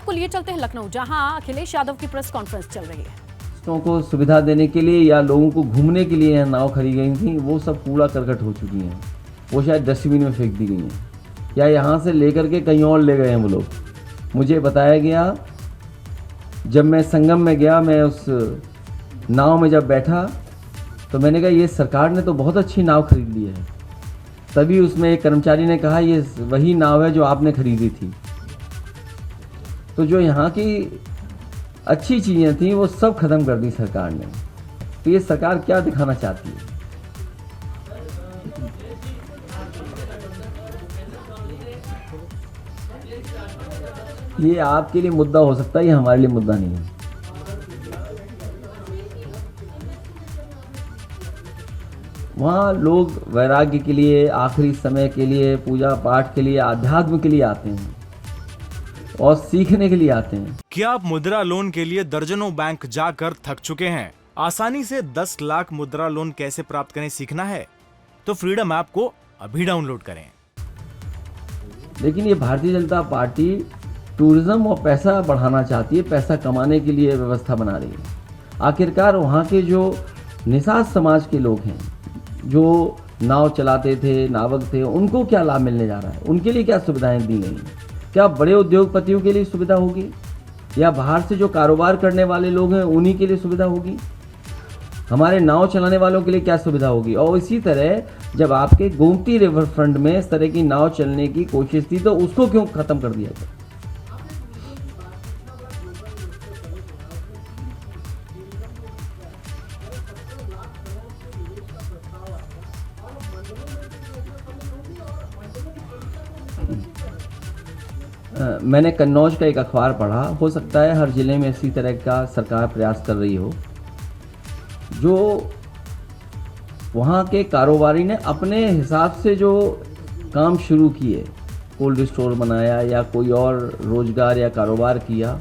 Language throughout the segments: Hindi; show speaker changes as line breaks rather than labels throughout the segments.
आपको लिए चलते हैं लखनऊ, जहां अखिलेश यादव की प्रेस कॉन्फ्रेंस चल रही है।
को सुविधा देने के लिए या लोगों को घूमने के लिए यहाँ नाव खरीदी गई थी, वो सब कूड़ा करकट हो चुकी हैं। वो शायद डस्टबिन में फेंक दी गई हैं या यहाँ से लेकर के कहीं और ले गए हैं वो लोग। मुझे बताया गया, जब मैं संगम में गया, मैं उस नाव में जब बैठा तो मैंने कहा ये सरकार ने तो बहुत अच्छी नाव खरीद ली है। तभी उसमें एक कर्मचारी ने कहा ये वही नाव है जो आपने खरीदी थी। तो जो यहाँ की अच्छी चीज़ें थी वो सब खत्म कर दी सरकार ने। तो ये सरकार क्या दिखाना चाहती है? ये आपके लिए मुद्दा हो सकता है, ये हमारे लिए मुद्दा नहीं है। वहाँ लोग वैराग्य के लिए, आखिरी समय के लिए, पूजा पाठ के लिए, आध्यात्म के लिए आते हैं और सीखने के लिए आते हैं।
क्या आप मुद्रा लोन के लिए दर्जनों बैंक जाकर थक चुके हैं? आसानी से 10 लाख मुद्रा लोन कैसे प्राप्त करें सीखना है तो फ्रीडम ऐप को अभी डाउनलोड करें।
लेकिन ये भारतीय जनता पार्टी टूरिज्म और पैसा बढ़ाना चाहती है, पैसा कमाने के लिए व्यवस्था बना रही है। आखिरकार वहाँ के जो निषाद समाज के लोग हैं, जो नाव चलाते थे, नावक थे, उनको क्या लाभ मिलने जा रहा है? उनके लिए क्या सुविधाएं दी गई हैं? क्या बड़े उद्योगपतियों के लिए सुविधा होगी या बाहर से जो कारोबार करने वाले लोग हैं उन्हीं के लिए सुविधा होगी? हमारे नाव चलाने वालों के लिए क्या सुविधा होगी? और इसी तरह जब आपके गोमती रिवर फ्रंट में इस तरह की नाव चलने की कोशिश थी तो उसको क्यों खत्म कर दिया गया? मैंने कन्नौज का एक अखबार पढ़ा, हो सकता है हर ज़िले में इसी तरह का सरकार प्रयास कर रही हो। जो वहाँ के कारोबारी ने अपने हिसाब से जो काम शुरू किए, कोल्ड स्टोर बनाया या कोई और रोज़गार या कारोबार किया,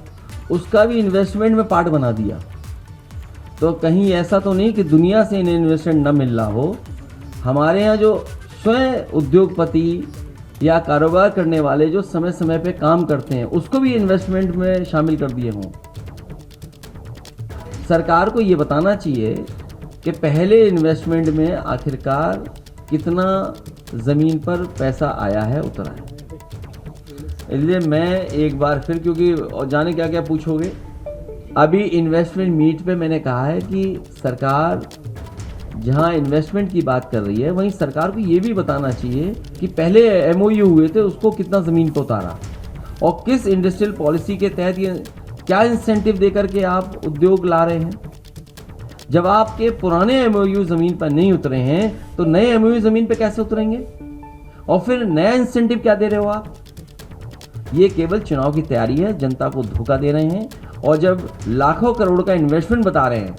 उसका भी इन्वेस्टमेंट में पार्ट बना दिया। तो कहीं ऐसा तो नहीं कि दुनिया से इन्हें इन्वेस्टमेंट न मिल रहा हो। हमारे यहाँ जो स्वयं उद्योगपति या कारोबार करने वाले जो समय समय पे काम करते हैं, उसको भी इन्वेस्टमेंट में शामिल कर दिए हों। सरकार को ये बताना चाहिए कि पहले इन्वेस्टमेंट में आखिरकार कितना ज़मीन पर पैसा आया है, उतरा है। इसलिए मैं एक बार फिर, क्योंकि जाने क्या क्या पूछोगे, अभी इन्वेस्टमेंट मीट पे मैंने कहा है कि सरकार जहां इन्वेस्टमेंट की बात कर रही है, वहीं सरकार को ये भी बताना चाहिए कि पहले एमओयू हुए थे उसको कितना ज़मीन पर उतारा और किस इंडस्ट्रियल पॉलिसी के तहत ये क्या इंसेंटिव देकर के आप उद्योग ला रहे हैं। जब आपके पुराने एमओयू ज़मीन पर नहीं उतरे हैं तो नए एमओयू ज़मीन पर कैसे उतरेंगे? और फिर नया इंसेंटिव क्या दे रहे हो आप? ये केवल चुनाव की तैयारी है, जनता को धोखा दे रहे हैं। और जब लाखों करोड़ का इन्वेस्टमेंट बता रहे हैं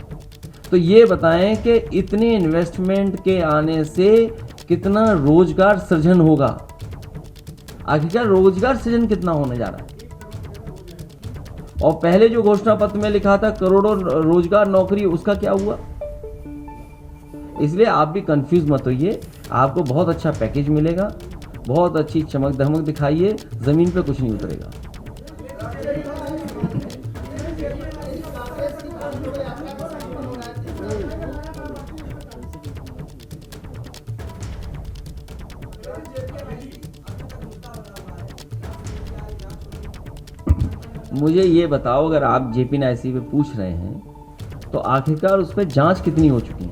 तो ये बताएं कि इतने इन्वेस्टमेंट के आने से कितना रोजगार सृजन होगा। आखिरकार रोजगार सृजन कितना होने जा रहा है? और पहले जो घोषणा पत्र में लिखा था करोड़ों रोजगार नौकरी, उसका क्या हुआ? इसलिए आप भी कंफ्यूज मत होइए, आपको बहुत अच्छा पैकेज मिलेगा, बहुत अच्छी चमक धमक दिखाइए, जमीन पे कुछ नहीं उतरेगा। मुझे ये बताओ, अगर आप JPNIC पे पूछ रहे हैं तो आखिरकार उस पर जांच कितनी हो चुकी है?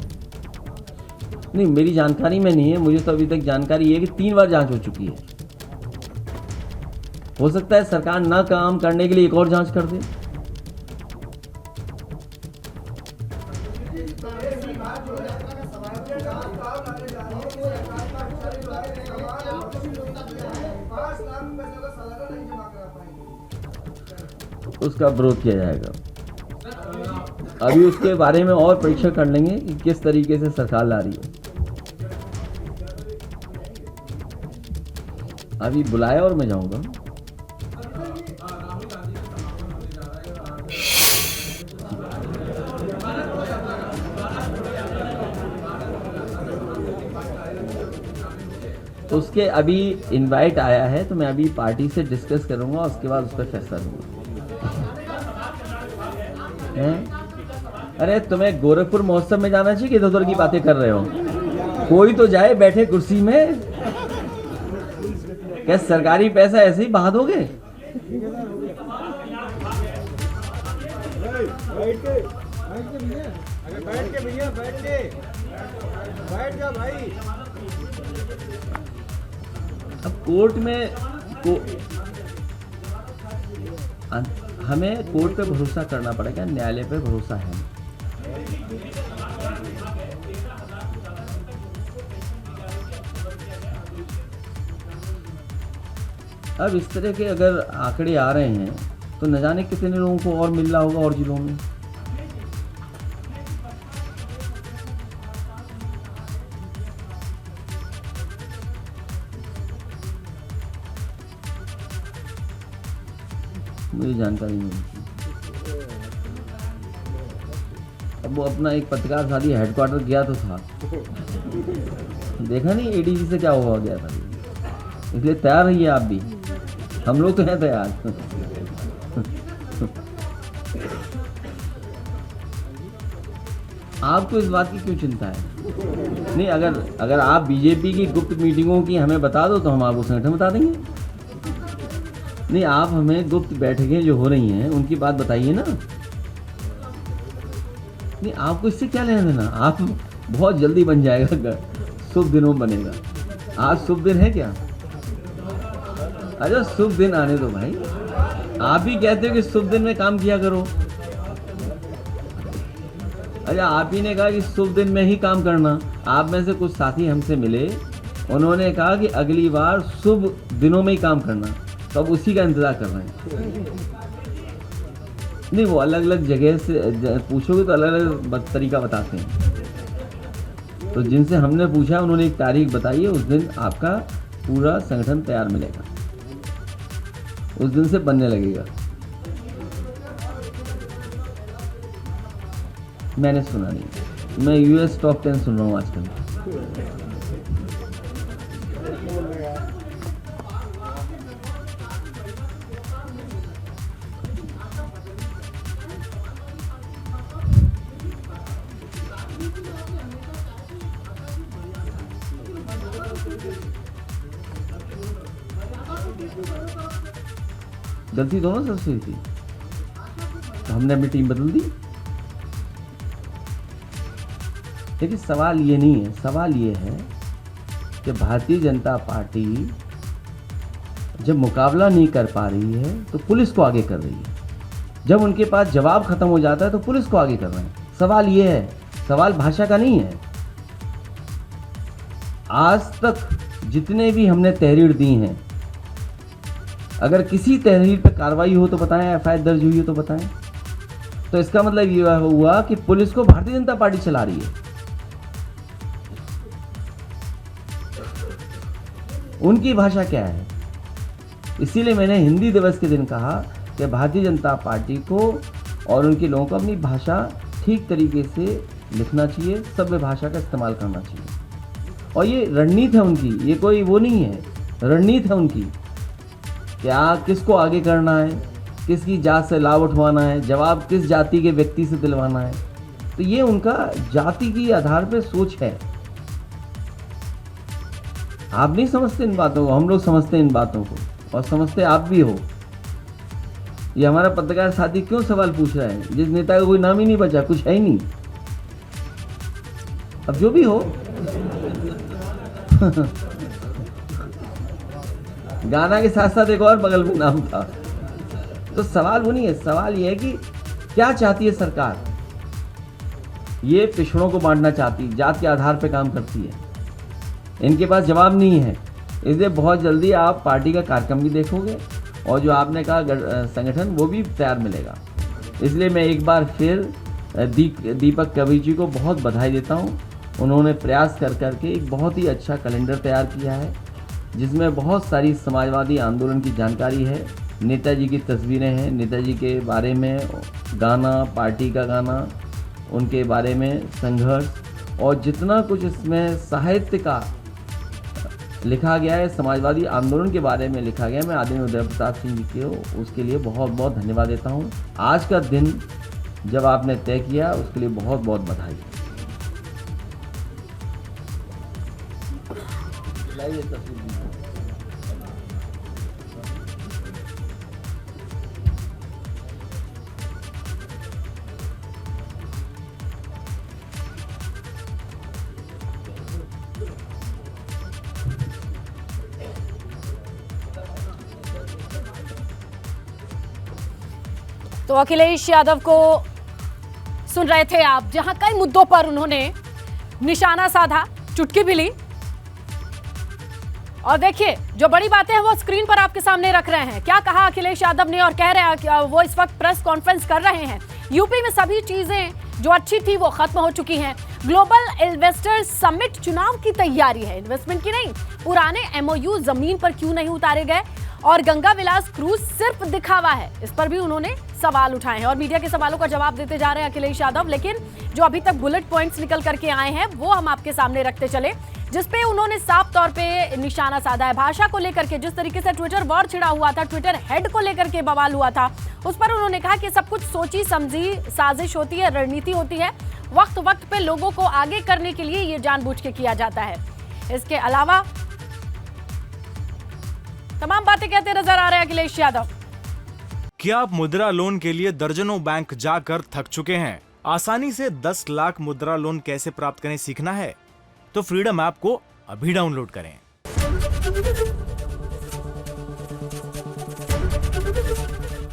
नहीं, मेरी जानकारी में नहीं है, मुझे तो अभी तक जानकारी है कि 3 बार जांच हो चुकी है। हो सकता है सरकार ना काम करने के लिए एक और जांच कर दे। उसका विरोध किया जाएगा। अभी उसके बारे में और परीक्षण कर लेंगे कि किस तरीके से सरकार ला रही है। अभी बुलाया और मैं जाऊंगा। उसके अभी इनवाइट आया है तो मैं अभी पार्टी से डिस्कस करूंगा, उसके बाद उस पर फैसला लूंगा। हैं? अरे तुम्हें गोरखपुर महोत्सव में जाना चाहिए कि इधर-उधर की बातें कर रहे हो? कोई तो जाए बैठे कुर्सी में। क्या सरकारी पैसा ऐसे ही बहा दोगे? अब कोर्ट में हमें कोर्ट पे भरोसा करना पड़ेगा, न्यायालय पे भरोसा है। अब इस तरह के अगर आंकड़े आ रहे हैं तो न जाने कितने लोगों को और मिल रहा होगा और जिलों में। मुझे जानकारी नहीं थी। अब वो अपना एक पत्रकार साथी हेडक्वार्टर गया तो था, देखा नहीं एडीजी से क्या हुआ गया था। इसलिए तैयार रहिए आप भी, हम लोग तो हैं तैयार। आपको इस बात की क्यों चिंता है? नहीं, अगर आप बीजेपी की गुप्त मीटिंगों की हमें बता दो तो हम आपको संगठन बता देंगे। नहीं, आप हमें गुप्त बैठकें जो हो रही हैं उनकी बात बताइए ना। नहीं, आपको इससे क्या लेना देना? आप बहुत जल्दी बन जाएगा, शुभ दिनों बनेगा। आज शुभ दिन है क्या? अच्छा, शुभ दिन आने दो भाई। आप ही कहते हो कि शुभ दिन में काम किया करो। अच्छा, आप ही ने कहा कि शुभ दिन में ही काम करना। आप में से कुछ साथी हमसे मिले, उन्होंने कहा कि अगली बार शुभ दिनों में ही काम करना, तो अब उसी का इंतजार कर रहे हैं। नहीं, वो अलग अलग जगह से पूछोगे तो अलग अलग तरीका बताते हैं। तो जिनसे हमने पूछा उन्होंने एक तारीख बताई है, उस दिन आपका पूरा संगठन तैयार मिलेगा, उस दिन से बनने लगेगा। मैंने सुना नहीं, मैं यूएस टॉप 10 सुन रहा हूँ आजकल। गलती दोनों तरफ से थी, तो हमने अपनी टीम बदल दी। लेकिन सवाल ये नहीं है, सवाल ये है कि भारतीय जनता पार्टी जब मुकाबला नहीं कर पा रही है तो पुलिस को आगे कर रही है, जब उनके पास जवाब खत्म हो जाता है तो पुलिस को आगे कर रहे हैं। सवाल ये है, सवाल भाषा का नहीं है। आज तक जितने भी हमने तहरीर दी हैं, अगर किसी तहरीर पर कार्रवाई हो तो बताएं, एफआईआर दर्ज हुई हो तो बताएं। तो इसका मतलब ये हुआ कि पुलिस को भारतीय जनता पार्टी चला रही है। उनकी भाषा क्या है? इसीलिए मैंने हिंदी दिवस के दिन कहा कि भारतीय जनता पार्टी को और उनके लोगों को अपनी भाषा ठीक तरीके से लिखना चाहिए, सभ्य भाषा का इस्तेमाल करना चाहिए। और ये रणनीति है उनकी, ये कोई वो नहीं है, रणनीति है उनकी। क्या किसको आगे करना है, किसकी जात से लाभ उठवाना है, जवाब किस जाति के व्यक्ति से दिलवाना है। तो ये उनका जाति की आधार पर सोच है। आप नहीं समझते इन बातों को, हम लोग समझते हैं इन बातों को, और समझते आप भी हो। ये हमारा पत्रकार साथी क्यों सवाल पूछ रहा है, जिस नेता का कोई नाम ही नहीं बचा, कुछ है ही नहीं। अब जो भी हो गाना के साथ साथ एक और बगल में नाम था। तो सवाल वो नहीं है, सवाल ये है कि क्या चाहती है सरकार। ये पिछड़ों को बांटना चाहती, जात के आधार पर काम करती है। इनके पास जवाब नहीं है, इसलिए बहुत जल्दी आप पार्टी का कार्यक्रम भी देखोगे, और जो आपने कहा संगठन, वो भी तैयार मिलेगा। इसलिए मैं एक बार फिर दीपक कबीर जी को बहुत बधाई देता हूँ। उन्होंने प्रयास कर करके एक बहुत ही अच्छा कैलेंडर तैयार किया है, जिसमें बहुत सारी समाजवादी आंदोलन की जानकारी है, नेताजी की तस्वीरें हैं, नेताजी के बारे में गाना, पार्टी का गाना, उनके बारे में संघर्ष, और जितना कुछ इसमें साहित्य का लिखा गया है, समाजवादी आंदोलन के बारे में लिखा गया है। मैं आदरणीय उदय प्रताप सिंह जी को उसके लिए बहुत बहुत धन्यवाद देता हूँ। आज का दिन जब आपने तय किया उसके लिए बहुत बहुत बधाई।
तो अखिलेश यादव को सुन रहे थे आप, जहां कई मुद्दों पर उन्होंने निशाना साधा, चुटकी भी ली। और देखिए जो बड़ी बातें हैं वो स्क्रीन पर आपके सामने रख रहे हैं। क्या कहा अखिलेश यादव ने और कह रहे हैं कि वो इस वक्त प्रेस कॉन्फ्रेंस कर रहे हैं। यूपी में सभी चीजें जो अच्छी थी वो खत्म हो चुकी हैं। ग्लोबल इन्वेस्टर समिट चुनाव की तैयारी है, इन्वेस्टमेंट की नहीं। पुराने एमओयू जमीन पर क्यों नहीं उतारे गए और गंगा विलास क्रूज सिर्फ दिखावा है, इस पर भी उन्होंने सवाल उठाए हैं और मीडिया के सवालों का जवाब देते जा रहे हैं अखिलेश यादव। लेकिन जो अभी तक बुलेट पॉइंट्स निकल करके आए हैं वो हम आपके सामने रखते चले, जिसपे उन्होंने साफ तौर पे निशाना साधा है। भाषा को लेकर के जिस तरीके से ट्विटर वॉर छिड़ा हुआ था, ट्विटर हेड को लेकर के बवाल हुआ था, उस पर उन्होंने कहा कि सब कुछ सोची समझी साजिश होती है, रणनीति होती है। वक्त वक्त पे लोगों को आगे करने के लिए ये जानबूझ के किया जाता है। इसके अलावा तमाम बातें कहते नजर आ रहे हैं अखिलेश यादव।
क्या आप मुद्रा लोन के लिए दर्जनों बैंक जाकर थक चुके हैं? आसानी से 10 लाख मुद्रा लोन कैसे प्राप्त करें सीखना है? तो फ्रीडम ऐप को अभी डाउनलोड करें।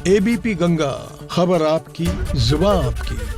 एबीपी गंगा, खबर आपकी, जुबान आपकी।